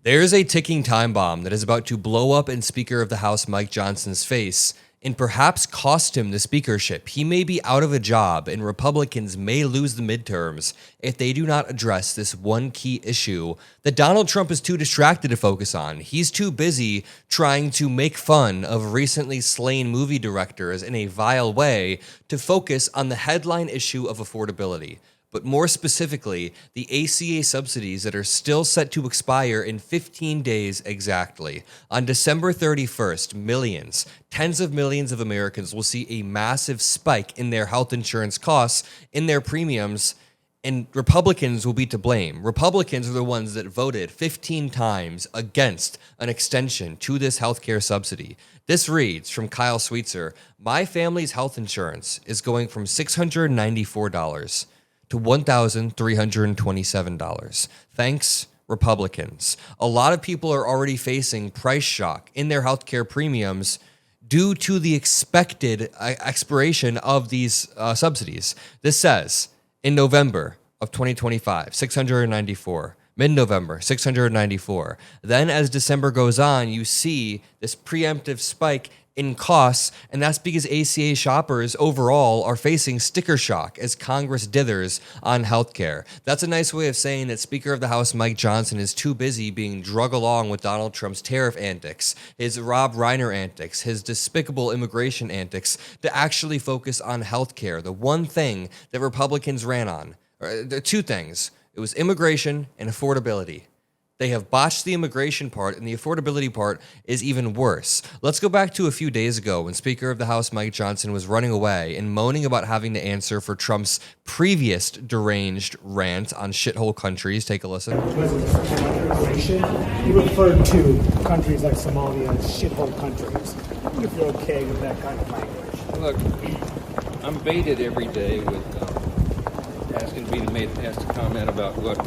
There's a ticking time bomb that is about to blow up in Speaker of the House Mike Johnson's face and perhaps cost him the speakership. He may be out of a job, and Republicans may lose the midterms if they do not address this one key issue that Donald Trump is too distracted to focus on. He's too busy trying to make fun of recently slain movie directors in a vile way to focus on the headline issue of affordability. But more specifically, the ACA subsidies that are still set to expire in 15 days exactly. On December 31st, millions, tens of millions of Americans will see a massive spike in their health insurance costs, in their premiums, and Republicans will be to blame. Republicans are the ones that voted 15 times against an extension to this healthcare subsidy. This reads from Kyle Sweetser, "My family's health insurance is going from $694 to $1,327. Thanks, Republicans." A lot of people are already facing price shock in their healthcare premiums due to the expected expiration of these subsidies. This says, in November of 2025, 694. Mid-November, 694. Then as December goes on, you see this preemptive spike in costs, and that's because ACA shoppers overall are facing sticker shock as Congress dithers on healthcare. That's a nice way of saying that Speaker of the House Mike Johnson is too busy being drug along with Donald Trump's tariff antics, his Rob Reiner antics, his despicable immigration antics, to actually focus on healthcare, the one thing that Republicans ran on. There are two things. It was immigration and affordability. They have botched the immigration part, and the affordability part is even worse. Let's go back to a few days ago when Speaker of the House Mike Johnson was running away and moaning about having to answer for Trump's previous deranged rant on shithole countries. Take a listen. Immigration, you referred to countries like Somalia as shithole countries. I wonder if you're okay with that kind of language. Look, I'm baited every day with asking to be asked to comment about what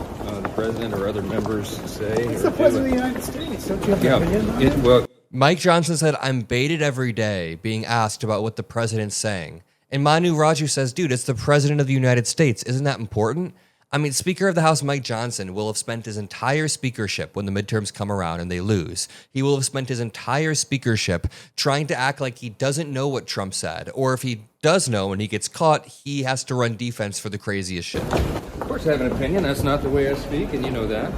the president or other members say. He's the president of the United States. Don't you have an opinion on that? Mike Johnson said, "I'm baited every day being asked about what the president's saying." And Manu Raju says, dude, it's the president of the United States. Isn't that important? I mean, Speaker of the House Mike Johnson will have spent his entire speakership when the midterms come around and they lose. He will have spent his entire speakership trying to act like he doesn't know what Trump said. Or if he does know and he gets caught, he has to run defense for the craziest shit. Of course I have an opinion. That's not the way I speak, and you know that.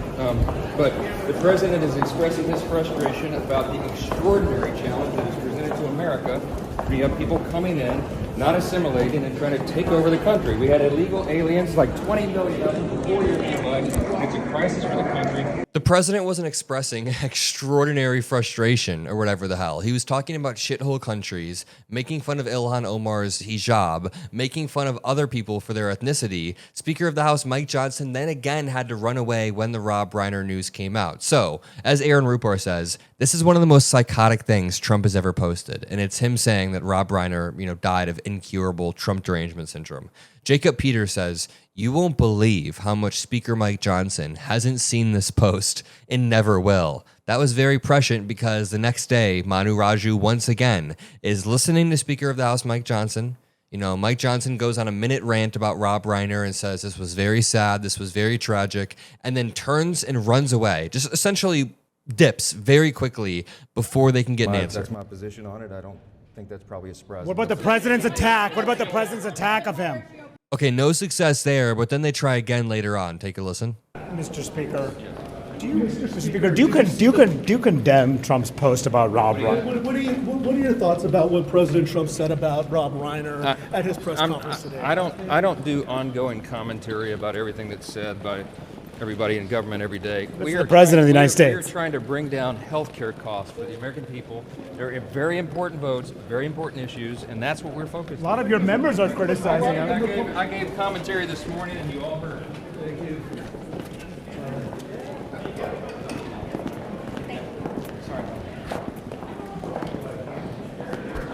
But the president is expressing his frustration about the extraordinary challenge that is presented to America. We have people coming in, not assimilating, and trying to take over the country. We had illegal aliens, like 20 million of them, for 4 years of life. It's a crisis for the country. The president wasn't expressing extraordinary frustration or whatever the hell. He was talking about shithole countries, making fun of Ilhan Omar's hijab, making fun of other people for their ethnicity. Speaker of the House Mike Johnson then again had to run away when the Rob Reiner news came out. So, as Aaron Rupar says, this is one of the most psychotic things Trump has ever posted, and it's him saying that Rob Reiner, died of incurable Trump derangement syndrome. Jacob Peters says, "You won't believe how much Speaker Mike Johnson hasn't seen this post and never will." That was very prescient because the next day, Manu Raju once again is listening to Speaker of the House Mike Johnson. Mike Johnson goes on a minute rant about Rob Reiner and says this was very sad, this was very tragic, and then turns and runs away. Just essentially dips very quickly before they can get an answer. That's my position on it. I don't think that's probably a surprise. What about the president's attack? What about the president's attack of him? Okay, no success there, but then they try again later on. Take a listen. Mr. Speaker, do you condemn Trump's post about Rob Reiner? What are your thoughts about what President Trump said about Rob Reiner at his press conference today? I don't do ongoing commentary about everything that's said by everybody in government every day. We are the president of the United States. We are trying to bring down health care costs for the American people. They're very important votes, very important issues, and that's what we're focused on. A lot of your members are criticizing him. I gave commentary this morning, and you all heard it. Thank you.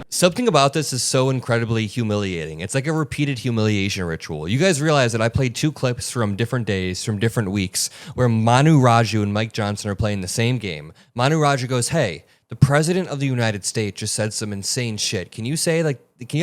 Something about this is so incredibly humiliating. It's like a repeated humiliation ritual. You guys realize that I played two clips from different days, from different weeks, where Manu Raju and Mike Johnson are playing the same game. Manu Raju goes, "Hey, The president of the United States just said some insane shit. Can you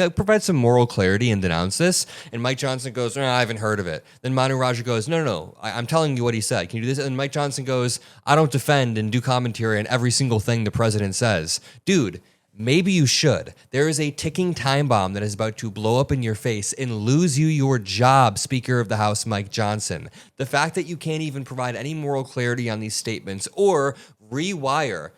provide some moral clarity and denounce this? And Mike Johnson goes, no, I haven't heard of it. Then Manu Raja goes, no, I'm telling you what he said. Can you do this? And Mike Johnson goes, I don't defend and do commentary on every single thing the president says. Dude, maybe you should. There is a ticking time bomb that is about to blow up in your face and lose you your job, Speaker of the House Mike Johnson. The fact that you can't even provide any moral clarity on these statements or redirect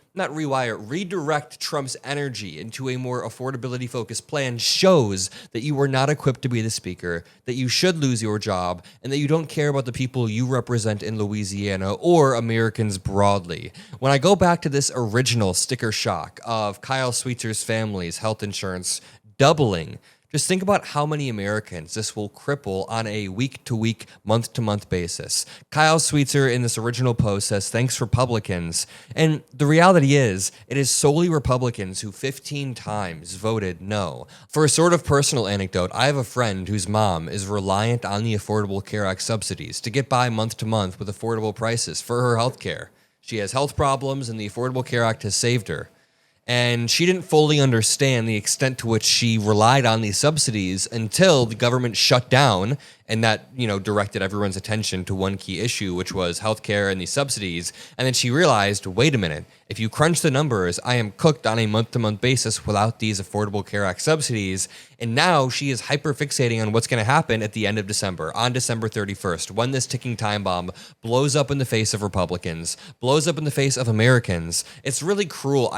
Trump's energy into a more affordability-focused plan shows that you are not equipped to be the speaker, that you should lose your job, and that you don't care about the people you represent in Louisiana or Americans broadly. When I go back to this original sticker shock of Kyle Sweetzer's family's health insurance doubling, just think about how many Americans this will cripple on a week-to-week, month-to-month basis. Kyle Sweetser in this original post says, thanks Republicans. And the reality is, it is solely Republicans who 15 times voted no. For a sort of personal anecdote, I have a friend whose mom is reliant on the Affordable Care Act subsidies to get by month-to-month with affordable prices for her health care. She has health problems, and the Affordable Care Act has saved her. And she didn't fully understand the extent to which she relied on these subsidies until the government shut down, and that, directed everyone's attention to one key issue, which was healthcare and these subsidies. And then she realized, wait a minute, if you crunch the numbers, I am cooked on a month-to-month basis without these Affordable Care Act subsidies. And now she is hyper-fixating on what's going to happen at the end of December, on December 31st, when this ticking time bomb blows up in the face of Republicans, blows up in the face of Americans. It's really cruel.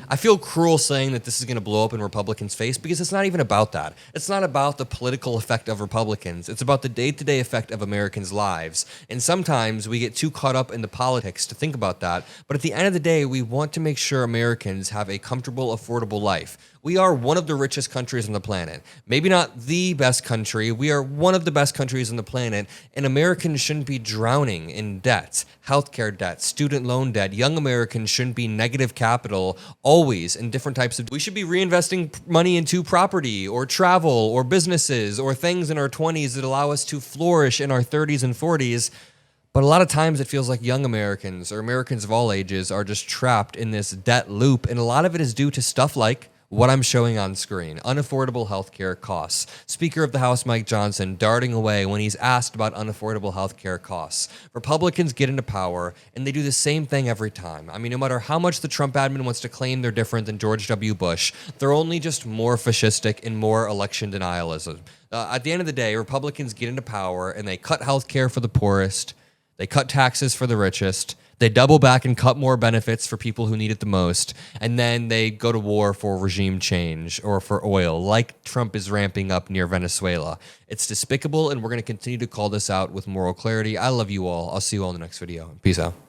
I feel cruel saying that this is going to blow up in Republicans' face because it's not even about that. It's not about the political effect of Republicans. It's about the day-to-day effect of Americans' lives. And sometimes we get too caught up in the politics to think about that. But at the end of the day, we want to make sure Americans have a comfortable, affordable life. We are one of the richest countries on the planet. Maybe not the best country. We are one of the best countries on the planet, and Americans shouldn't be drowning in debt, healthcare debt, student loan debt. Young Americans shouldn't be negative capital always in different types of. We should be reinvesting money into property or travel or businesses or things in our 20s that allow us to flourish in our 30s and 40s. But a lot of times it feels like young Americans or Americans of all ages are just trapped in this debt loop, and a lot of it is due to stuff like what I'm showing on screen, unaffordable healthcare costs. Speaker of the House Mike Johnson darting away when he's asked about unaffordable healthcare costs. Republicans get into power, and they do the same thing every time. I mean, no matter how much the Trump admin wants to claim they're different than George W. Bush, they're only just more fascistic and more election denialism. At the end of the day, Republicans get into power, and they cut healthcare for the poorest, they cut taxes for the richest, they double back and cut more benefits for people who need it the most, and then they go to war for regime change or for oil, like Trump is ramping up near Venezuela. It's despicable, and we're going to continue to call this out with moral clarity. I love you all. I'll see you all in the next video. Peace out.